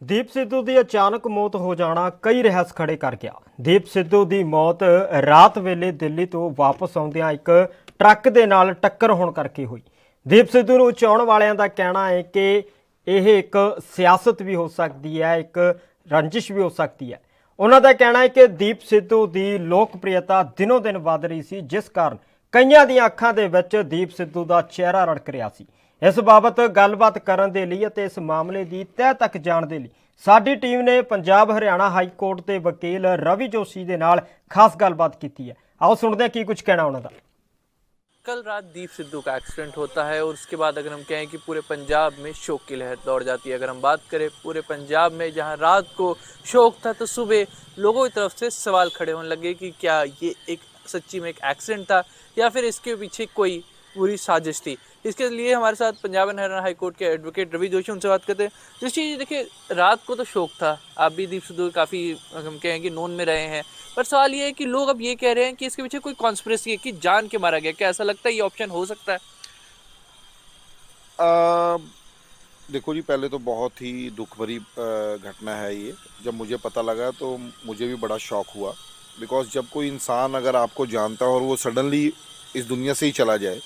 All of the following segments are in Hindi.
ਦੀਪ ਸਿੱਧੂ ਦੀ ਅਚਾਨਕ ਮੌਤ ਹੋ ਜਾਣਾ ਕਈ ਰਹੱਸ ਖੜੇ ਕਰ ਗਿਆ। ਦੀਪ ਸਿੱਧੂ ਦੀ ਮੌਤ ਰਾਤ ਵੇਲੇ ਦਿੱਲੀ ਤੋਂ ਵਾਪਸ ਆਉਂਦਿਆਂ ਇੱਕ ਟਰੱਕ ਦੇ ਨਾਲ ਟੱਕਰ ਹੋਣ ਕਰਕੇ ਹੋਈ। ਦੀਪ ਸਿੱਧੂ ਨੂੰ ਚਾਹੁਣ ਵਾਲਿਆਂ ਦਾ ਕਹਿਣਾ ਹੈ ਕਿ ਇਹ ਇੱਕ ਸਿਆਸਤ ਵੀ ਹੋ ਸਕਦੀ ਹੈ, ਇੱਕ ਰੰਜਿਸ਼ ਵੀ ਹੋ ਸਕਦੀ ਹੈ। ਉਹਨਾਂ ਦਾ ਕਹਿਣਾ ਹੈ ਕਿ ਦੀਪ ਸਿੱਧੂ ਦੀ ਲੋਕਪ੍ਰਿਯਤਾ ਦਿਨੋਂ ਦਿਨ ਵਧ ਰਹੀ ਸੀ, ਜਿਸ ਕਾਰਨ ਕਈਆਂ ਦੀਆਂ ਅੱਖਾਂ ਦੇ ਵਿੱਚ ਦੀਪ ਸਿੱਧੂ ਦਾ ਚਿਹਰਾ ਰੜਕ ਰਿਹਾ ਸੀ। इस बाबत गलबात करने के लिए ते इस मामले की तह तक जाने के लिए साडी टीम ने पंजाब हरियाणा हाई कोर्ट के वकील रवि जोशी के नाल खास गलबात की है। आओ सुनते हैं की कुछ कहना उन्होंने। कल रात दीप सिद्धू का एक्सीडेंट होता है और उसके बाद अगर हम कहें कि पूरे पंजाब में शोक की लहर दौड़ जाती है। अगर हम बात करें पूरे पंजाब में जहां रात को शोक था, तो सुबह लोगों की तरफ से सवाल खड़े होने लगे कि क्या ये एक सच्ची में एक एक्सीडेंट था या फिर इसके पीछे कोई पूरी साजिश थी। इसके लिए हमारे साथ Punjab and Haryana high court के एडवोकेट रवि जोशी, उनसे बात करते हैं। जोशी जी, देखिए, रात को तो शोक था, आप भी दीप सिद्धू काफ़ी हम कहें कि नोन में रहे हैं, पर सवाल ये है कि लोग अब ये कह रहे हैं कि इसके पीछे कोई कॉन्स्पिरेसी है कि जान के मारा गया। क्या ऐसा लगता है ये ऑप्शन हो सकता है? देखो जी, पहले तो बहुत ही दुख भरी घटना है ये। जब मुझे पता लगा तो मुझे भी बड़ा शौक हुआ, बिकॉज जब कोई इंसान अगर आपको जानता है और वो सडनली इस दुनिया से ही चला जाए,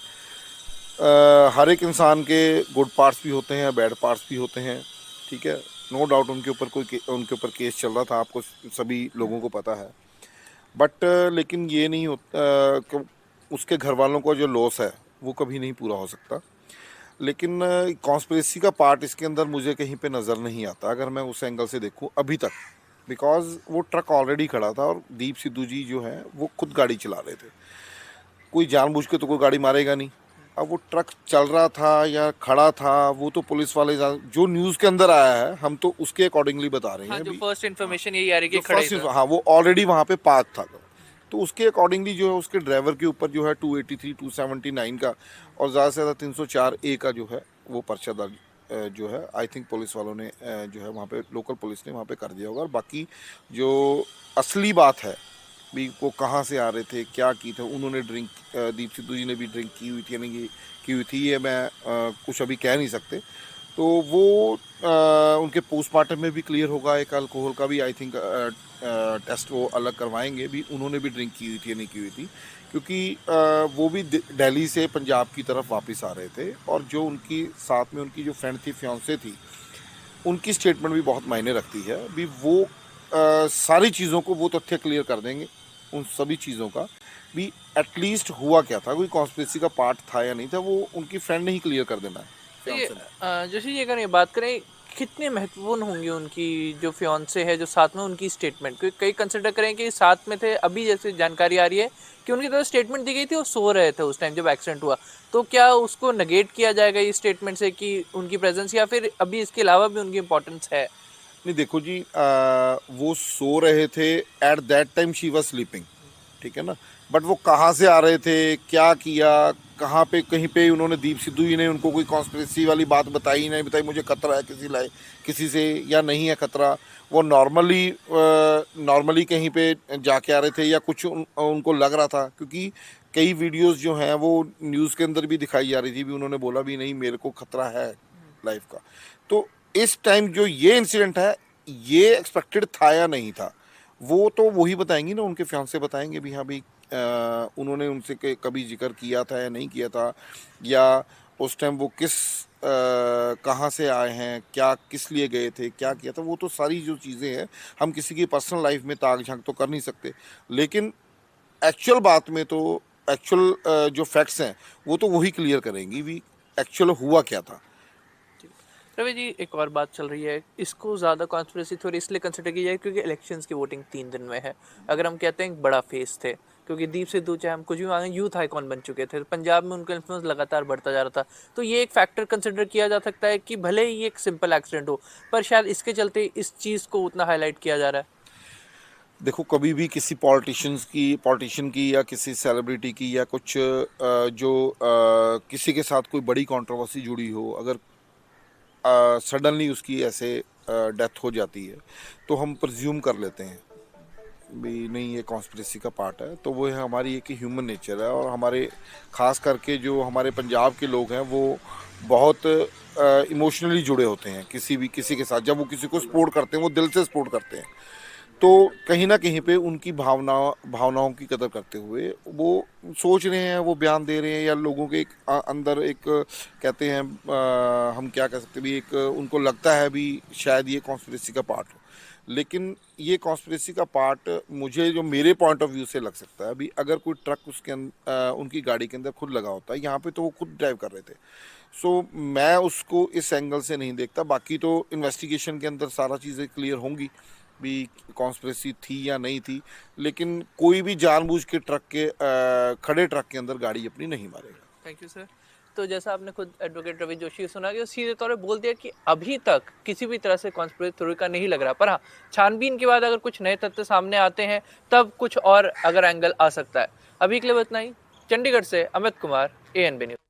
हर एक इंसान के गुड पार्ट्स भी होते हैं, बैड पार्ट्स भी होते हैं, ठीक है। नो डाउट उनके ऊपर केस चल रहा था, आपको सभी लोगों को पता है। बट लेकिन ये नहीं होता कि उसके घर वालों को जो लॉस है वो कभी नहीं पूरा हो सकता। लेकिन कॉन्स्पिरेसी का पार्ट इसके अंदर मुझे कहीं पे नज़र नहीं आता, अगर मैं उस एंगल से देखूं अभी तक। बिकॉज वो ट्रक ऑलरेडी खड़ा था और दीप सिद्धू जी जो है वो खुद गाड़ी चला रहे थे। कोई जानबूझ के तो कोई गाड़ी मारेगा नहीं। अब वो ट्रक चल रहा था या खड़ा था, वो तो पुलिस वाले जो न्यूज़ के अंदर आया है हम तो उसके अकॉर्डिंगली बता रहे हैं। हाँ, जो फर्स्ट इन्फॉर्मेशन यही आ रही है कि खड़े थे। हाँ, वो ऑलरेडी वहाँ पे पार्क था, तो उसके अकॉर्डिंगली जो है उसके ड्राइवर के ऊपर जो है 283 279 का और ज़्यादा से ज़्यादा 304A का जो है वो पर्चा दर्ज जो है आई थिंक पुलिस वालों ने जो है वहाँ पे लोकल पुलिस ने वहाँ पे कर दिया होगा। और बाकी जो असली बात है भी वो कहाँ से आ रहे थे, क्या की थे, उन्होंने ड्रिंक, दीप सिद्धू जी ने भी ड्रिंक की हुई थी या नहीं की हुई थी, ये मैं कुछ अभी कह नहीं सकते। तो वो उनके पोस्टमार्टम में भी क्लियर होगा। एक अल्कोहल का भी आई थिंक टेस्ट वो अलग करवाएंगे भी, उन्होंने भी ड्रिंक की हुई थी या नहीं की हुई थी, क्योंकि वो भी दिल्ली से पंजाब की तरफ वापस आ रहे थे। और जो उनकी साथ में उनकी जो फ्रेंड थी, फियांसे थी, उनकी स्टेटमेंट भी बहुत मायने रखती है भी। वो सारी चीज़ों को वो तथ्य क्लियर कर देंगे, उन सभी चीज़ों का भी एटलीस्ट हुआ क्या था, कोई कॉन्स्पिरेसी का पार्ट था या नहीं था, वो उनकी फ्रेंड ने ही क्लियर कर देना है। जैसे ये अगर ये बात करें, कितने महत्वपूर्ण होंगे उनकी जो फियांसे है, जो साथ में उनकी स्टेटमेंट, क्योंकि कई कंसिडर करें कि साथ में थे। अभी जैसे जानकारी आ रही है कि उनकी तरफ स्टेटमेंट दी गई थी, वो सो रहे थे उस टाइम जब एक्सीडेंट हुआ, तो क्या उसको नेगेट किया जाएगा इस स्टेटमेंट से कि उनकी प्रेजेंस, या फिर अभी इसके अलावा भी उनकी इंपॉर्टेंस है? नहीं, देखो जी, वो सो रहे थे at that time, she was sleeping, ठीक है ना। बट वो कहाँ से आ रहे थे, क्या किया, कहाँ पे, कहीं पे उन्होंने, दीप सिद्धू जी ने उनको कोई कॉन्स्पिरेसी वाली बात बताई नहीं बताई, मुझे खतरा है किसी से या नहीं है खतरा। वो नॉर्मली कहीं पे जाके आ रहे थे या कुछ उनको लग रहा था, क्योंकि कई वीडियोस जो हैं वो न्यूज़ के अंदर भी दिखाई जा रही थी भी, उन्होंने बोला भी नहीं मेरे को खतरा है लाइफ का। तो इस टाइम जो ये इंसिडेंट है, ये एक्सपेक्टेड था या नहीं था, वो तो वही बताएंगी ना, उनके फियांसे बताएंगे भी। हाँ भाई, उन्होंने उनसे कभी जिक्र किया था या नहीं किया था, या उस टाइम वो कहाँ से आए हैं, क्या किस लिए गए थे, क्या किया था, वो तो सारी जो चीज़ें हैं हम किसी की पर्सनल लाइफ में ताक झांक तो कर नहीं सकते। लेकिन एक्चुअल बात में तो एक्चुअल जो फैक्ट्स हैं वो तो वही क्लियर करेंगी भी एक्चुअल हुआ क्या था। रवि जी, एक और बात चल रही है, इसको ज़्यादा कॉन्स्पिरेसी थोड़ी इसलिए कंसिडर की जाए क्योंकि इलेक्शंस की वोटिंग 3 दिन में है। अगर हम कहते हैं एक बड़ा फेस थे, क्योंकि दीप सिद्धू, चाहे हम कुछ भी मांगे, यूथ आइकॉन बन चुके थे, पंजाब में उनका इन्फ्लुएंस लगातार बढ़ता जा रहा था, तो ये एक फैक्टर कंसिडर किया जा सकता है कि भले ही एक सिंपल एक्सीडेंट हो, पर शायद इसके चलते इस चीज़ को उतना हाईलाइट किया जा रहा है। देखो, कभी भी किसी पॉलिटिशियन की या किसी सेलिब्रिटी की या कुछ किसी के साथ कोई बड़ी कंट्रोवर्सी जुड़ी हो, अगर सडनली उसकी ऐसे डेथ हो जाती है तो हम प्रिज्यूम कर लेते हैं भी नहीं ये कॉन्स्पिरेसी का पार्ट है, तो वो है हमारी एक ह्यूमन नेचर है। और हमारे खास करके जो हमारे पंजाब के लोग हैं वो बहुत इमोशनली जुड़े होते हैं किसी के साथ। जब वो किसी को सपोर्ट करते हैं वो दिल से सपोर्ट करते हैं, तो कहीं ना कहीं पे उनकी भावनाओं की कदर करते हुए वो सोच रहे हैं, वो बयान दे रहे हैं, या लोगों के एक अंदर एक कहते हैं हम क्या कह सकते हैं भी, एक उनको लगता है भी शायद ये कॉन्स्पिरेसी का पार्ट हो। लेकिन ये कॉन्स्पिरेसी का पार्ट मुझे जो मेरे पॉइंट ऑफ व्यू से लग सकता है भी, अगर कोई ट्रक उसके उनकी गाड़ी के अंदर खुद लगा होता है, यहाँ पे तो वो खुद ड्राइव कर रहे थे, सो मैं उसको इस एंगल से नहीं देखता। बाकी तो इन्वेस्टिगेशन के अंदर सारा चीज़ें क्लियर होंगी भी कॉन्स्पिरेसी थी या नहीं थी, लेकिन कोई भी जानबूझ के खड़े ट्रक के अंदर गाड़ी अपनी नहीं मारेगा। Thank you sir. तो जैसा आपने खुद एडवोकेट रवि जोशी सुना कि सीधे तौर पे बोल दिया कि अभी तक किसी भी तरह से कॉन्स्पिरेसी थ्योरी का नहीं लग रहा, पर हाँ, छानबीन के बाद अगर कुछ नए तथ्य सामने आते हैं तब कुछ और अगर एंगल आ सकता है। अभी के लिए इतना ही। चंडीगढ़ से अमित कुमार, ANB न्यूज़।